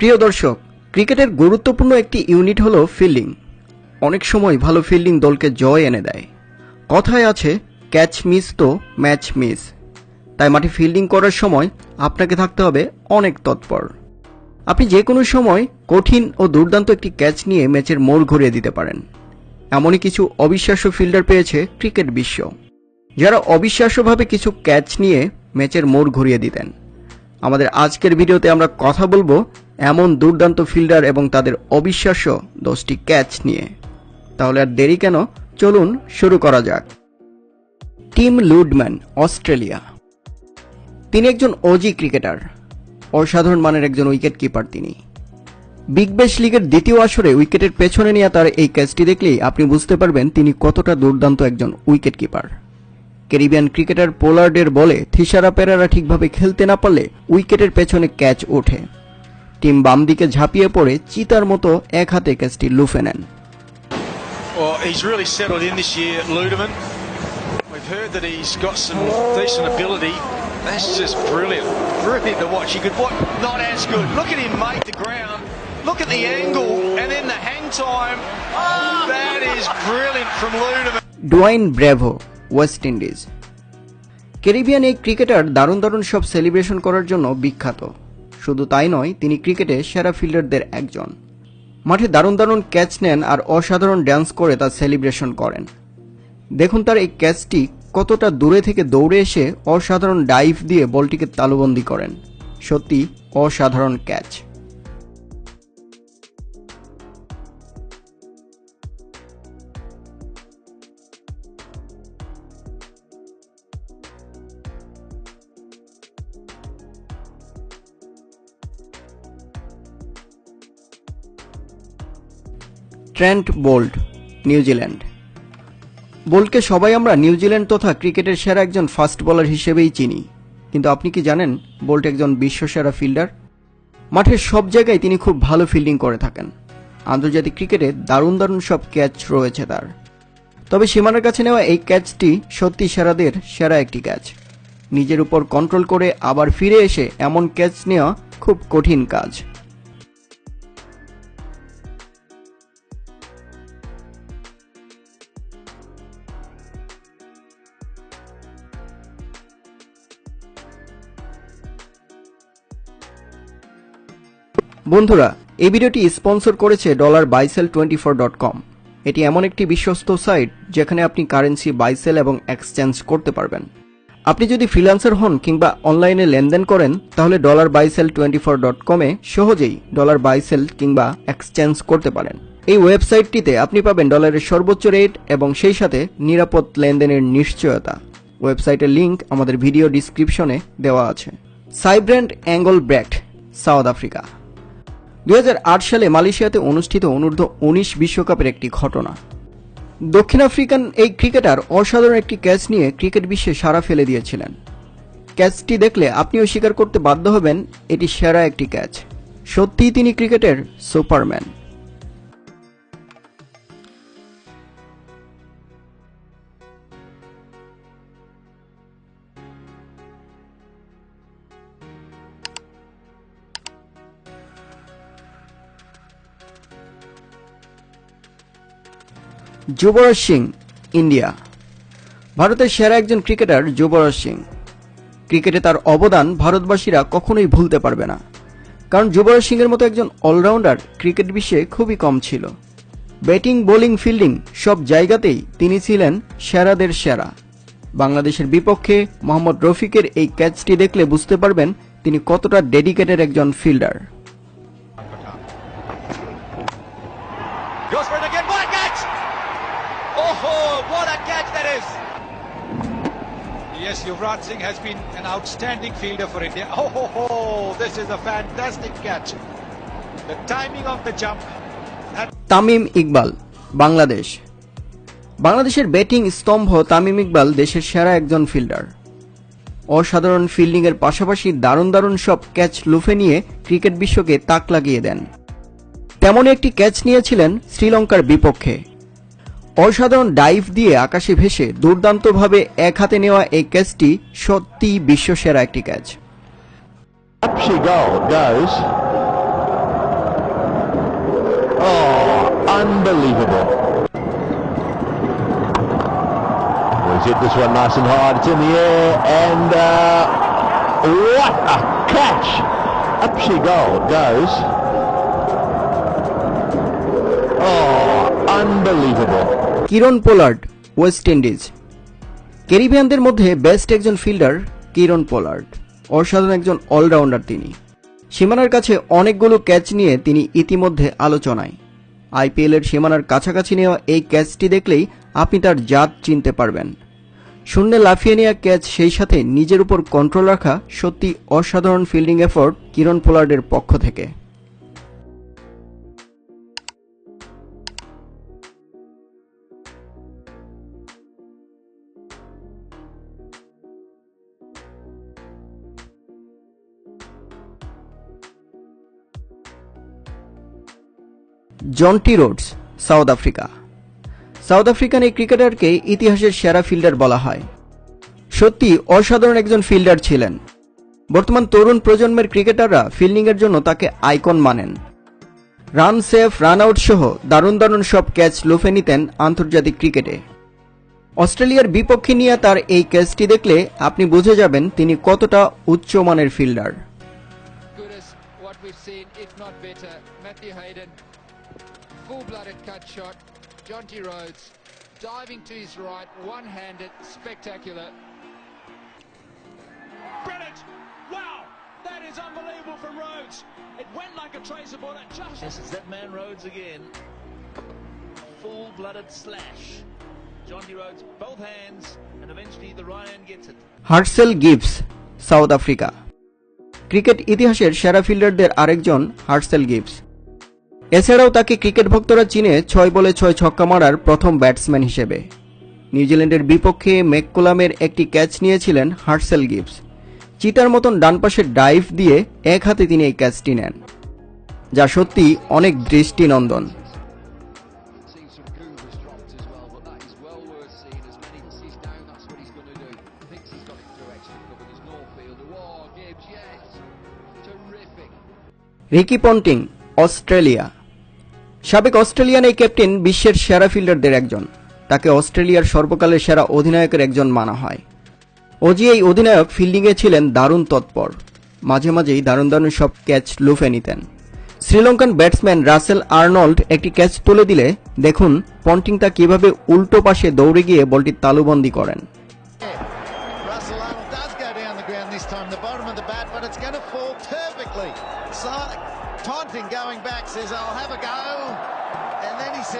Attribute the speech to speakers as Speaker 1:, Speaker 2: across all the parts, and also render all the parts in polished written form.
Speaker 1: প্রিয় দর্শক, ক্রিকেটের গুরুত্বপূর্ণ একটি ইউনিট হলো ফিল্ডিং। অনেক সময় ভালো ফিল্ডিং দলকে জয় এনে দেয়। কথায় আছে, ক্যাচ মিস তো ম্যাচ মিস। তাই মাঠে ফিল্ডিং করার সময় আপনাকে থাকতে হবে অনেক তৎপর। আপনি যে কোনো সময় কঠিন ও দুর্দান্ত একটি ক্যাচ নিয়ে ম্যাচের মোড় ঘুরিয়ে দিতে পারেন। এমনই কিছু অবিশ্বাস্য ফিল্ডার পেয়েছে ক্রিকেট বিশ্ব, যারা অবিশ্বাস্যভাবে কিছু ক্যাচ নিয়ে ম্যাচের মোড় ঘুরিয়ে দিতেন। আমাদের আজকের ভিডিওতে আমরা কথা বলবো এমন দুর্দান্ত ফিল্ডার এবং তাদের অবিশ্বাস্য 10টি ক্যাচ নিয়ে। তাহলে আর দেরি কেন, চলুন শুরু করা যাক। Tim Ludeman, Australia. তিনি একজন অজি ক্রিকেটার, অসাধারণ মানের একজন উইকেট কিপার। তিনি বিগ ব্যাশ লিগের দ্বিতীয় আসরে উইকেটের পেছনে নিয়ে তার এই ক্যাচটি দেখলেই আপনি বুঝতে পারবেন তিনি কতটা দুর্দান্ত একজন উইকেট কিপার। ক্যারিবিয়ান ক্রিকেটার পোলার্ডের বলে থিসারা পেরেরা ঠিকভাবে খেলতে না পারলে উইকেটের পেছনে ক্যাচ ওঠে। টিম বাম দিকে ঝাঁপিয়ে পড়ে চিতার মতো এক হাতে ক্যাচটি লুফে নেন।
Speaker 2: Well, he's really settled in this year, Ludeman. We've heard that he's got some decent ability. That's just brilliant. Brilliant to watch. You could watch, not as good. Look at him make the ground. Look at the angle and then the hang time. That is brilliant from Ludeman.
Speaker 1: Dwayne bravo, West Indies. Caribbean এই cricketer দারুণ দারুণ সব celebration করার জন্য বিখ্যাত। শুধু তাই নয়, তিনি ক্রিকেটে সেরা ফিল্ডারদের একজন। মাঠে দারুণ দারুণ ক্যাচ নেন আর অসাধারণ ড্যান্স করে তার সেলিব্রেশন করেন। দেখুন তার এই ক্যাচটি কতটা দূরে থেকে দৌড়ে এসে অসাধারণ ডাইভ দিয়ে বলটিকে তালুবন্দী করেন। সত্যি অসাধারণ ক্যাচ। Trent Boult, New Zealand. বোল্টকে সবাই আমরা নিউজিল্যান্ড তথা ক্রিকেটের সেরা একজন ফাস্ট বোলার হিসেবেই চিনি, কিন্তু আপনি কি জানেন বোল্ট একজন বিশ্বসেরা ফিল্ডার? মাঠের সব জায়গায় তিনি খুব ভালো ফিল্ডিং করে থাকেন। আন্তর্জাতিক ক্রিকেটে দারুণ দারুণ সব ক্যাচ রয়েছে তার। তবে সীমানার কাছে নেওয়া এই ক্যাচটি সত্যি সেরাদের সেরা একটি ক্যাচ। নিজের উপর কন্ট্রোল করে আবার ফিরে এসে এমন ক্যাচ নেওয়া খুব কঠিন কাজ। বন্ধুরা, এই ভিডিওটি স্পন্সর করেছে $buysell24.com। এটি এমন একটি বিশ্বস্ত সাইট যেখানে আপনি কারেন্সি বাইসেল এবং এক্সচেঞ্জ করতে পারবেন। আপনি যদি ফ্রিল্যান্সার হন কিংবা অনলাইনে লেনদেন করেন, তাহলে $buysell24.com-এ সহজেই $buysell কিংবা এক্সচেঞ্জ করতে পারেন। এই ওয়েবসাইটটিতে আপনি পাবেন ডলারের সর্বোচ্চ রেট এবং সেই সাথে নিরাপদ লেনদেনের নিশ্চয়তা। ওয়েবসাইটের লিংক আমাদের ভিডিও ডিসক্রিপশনে দেওয়া আছে। সাইব্র্যান্ড অ্যাঙ্গলব্রেক্ট, সাউথ আফ্রিকা। 2008 সালে মালয়েশিয়াতে অনুষ্ঠিত অনূর্ধ্ব-19 বিশ্বকাপের একটি ঘটনা। দক্ষিণ আফ্রিকান এই ক্রিকেটার অসাধারণ একটি ক্যাচ নিয়ে ক্রিকেট বিশ্বে সাড়া ফেলে দিয়েছিলেন। ক্যাচটি দেখলে আপনিও স্বীকার করতে বাধ্য হবেন এটি সেরা একটি ক্যাচ। সত্যিই তিনি ক্রিকেটের সুপারম্যান। যুবরাজ সিং, ইন্ডিয়া। ভারতের সেরা একজন ক্রিকেটার যুবরাজ সিং। ক্রিকেটে তার অবদান ভারতবাসীরা কখনোই ভুলতে পারবে না, কারণ যুবরাজ সিংয়ের মতো একজন অলরাউন্ডার ক্রিকেট বিশ্বে খুবই কম ছিল। ব্যাটিং, বোলিং, ফিল্ডিং সব জায়গাতেই তিনি ছিলেন সেরাদের সেরা। বাংলাদেশের বিপক্ষে মোহাম্মদ রফিকের এই ক্যাচটি দেখলে বুঝতে পারবেন তিনি কতটা ডেডিকেটেড একজন fielder.
Speaker 2: Oh, what a catch that is! Yes, Yuvraj Singh has been an outstanding fielder for India. This is a fantastic catch. The timing of the jump.
Speaker 1: Tamim Iqbal, Bangladesh. বাংলাদেশের ব্যাটিং স্তম্ভ তামিম ইকবাল দেশের সেরা একজন ফিল্ডার। অসাধারণ ফিল্ডিংয়ের পাশাপাশি দারুণ দারুণ সব ক্যাচ লুফে নিয়ে ক্রিকেট বিশ্বকে তাক লাগিয়ে দেন। তেমন একটি ক্যাচ নিয়েছিলেন শ্রীলঙ্কার বিপক্ষে। অসাধারণ ডাইভ দিয়ে আকাশে ভেসে দুর্দান্তভাবে এক হাতে নেওয়া এই ক্যাচটি সত্যিই বিশ্বসেরা একটি catch.
Speaker 3: unbelievable. He's hit this one nice and hard. It's in the air, and what a catch! Up she goes. Oh, unbelievable.
Speaker 1: Kieron Pollard, West Indies. ক্যারিবিয়ানদের মধ্যে বেস্ট একজন ফিল্ডার কিরণ পোলার্ড, অসাধারণ একজন অলরাউন্ডার তিনি। সীমানার কাছে অনেকগুলো ক্যাচ নিয়ে তিনি ইতিমধ্যে আলোচনায়। আইপিএলের সীমানার কাছাকাছি নেওয়া এই ক্যাচটি দেখলেই আপনি তার জাত চিনতে পারবেন। শূন্যে লাফিয়ে নেওয়া ক্যাচ, সেই সাথে নিজের উপর কন্ট্রোল রাখা, সত্যি অসাধারণ ফিল্ডিং এফোর্ট কিরণ পোলার্ডের পক্ষ থেকে। Jonty Rhodes, South Africa. South African এই ক্রিকেটারকে ইতিহাসের সেরা ফিল্ডার বলা হয়। সত্যি অসাধারণ একজন ফিল্ডার ছিলেন। বর্তমান তরুণ প্রজন্মের ক্রিকেটাররা ফিল্ডিংয়ের জন্য তাকে আইকন মানেন। রান সেফ, রান আউট সহ দারুণ দারুণ সব ক্যাচ লুফে নিতেন আন্তর্জাতিক ক্রিকেটে। অস্ট্রেলিয়ার বিপক্ষে নিয়ে তার এই ক্যাচটি দেখলে আপনি বুঝে যাবেন তিনি কতটা উচ্চমানের fielder.
Speaker 4: Full-blooded cut shot, Jonty Rhodes diving to his right, one-handed, spectacular.
Speaker 5: Brilliant! Wow, that is unbelievable from Rhodes. It went like a tracer ball.
Speaker 6: Yes, it's that man Rhodes again. Full-blooded slash. Jonty Rhodes, both hands, and eventually the right hand gets it.
Speaker 1: Herself Gibbs, south Africa. Cricket ইতিহাসের সেরা ফিল্ডারদের আরেকজন herself Gibbs. এছাড়াও তাকে cricket ভক্তরা চিনে 6 বলে 6 ছক্কা মারার প্রথম ব্যাটসম্যান হিসেবে। নিউজিল্যান্ডের বিপক্ষে ম্যাককুলামের একটি ক্যাচ নিয়েছিলেন হার্সেল গিবস। চিতার মতন ডান পাশে ডাইভ দিয়ে এক হাতে তিনি এই ক্যাচটি নেন, যা সত্যি অনেক দৃষ্টিনন্দন। Ricky Ponting, Australia. সাবেক অস্ট্রেলিয়ান এই ক্যাপ্টেন বিশ্বের সেরা ফিল্ডারদের একজন। তাকে অস্ট্রেলিয়ার সর্বকালের সেরা অধিনায়কের একজন মানা হয়। ওজি এই অধিনায়ক ফিল্ডিংয়ে ছিলেন দারুণ তৎপর, মাঝে মাঝেই দারুণ দারুণ সব ক্যাচ লুফে নিতেন। শ্রীলঙ্কান ব্যাটসম্যান রাসেল আর্নল্ড একটি ক্যাচ তুলে দিলে দেখুন পন্টিং তা কিভাবে উল্টো পাশে দৌড়ে গিয়ে বলটি তালুবন্দী করেন।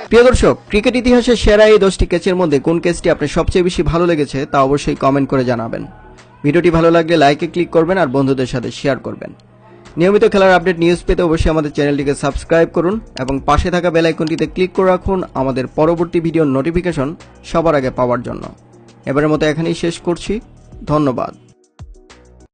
Speaker 1: প্রিয় দর্শক, ক্রিকেট ইতিহাসের সেরা এই 10টি ক্যাচের মধ্যে কোন ক্যাচটি আপনার সবচেয়ে বেশি ভালো লেগেছে তা অবশ্যই কমেন্ট করে জানাবেন। ভিডিওটি ভালো লাগলে লাইকে ক্লিক করবেন আর বন্ধুদের সাথে শেয়ার করবেন। নিয়মিত খেলার আপডেট নিউজ পেতে অবশ্যই আমাদের চ্যানেলটিকে সাবস্ক্রাইব করুন এবং পাশে থাকা বেল আইকনটিতে ক্লিক করে রাখুন আমাদের পরবর্তী ভিডিওর নোটিফিকেশন সবার আগে পাওয়ার জন্য। এবারের মতো এখানেই শেষ করছি। ধন্যবাদ।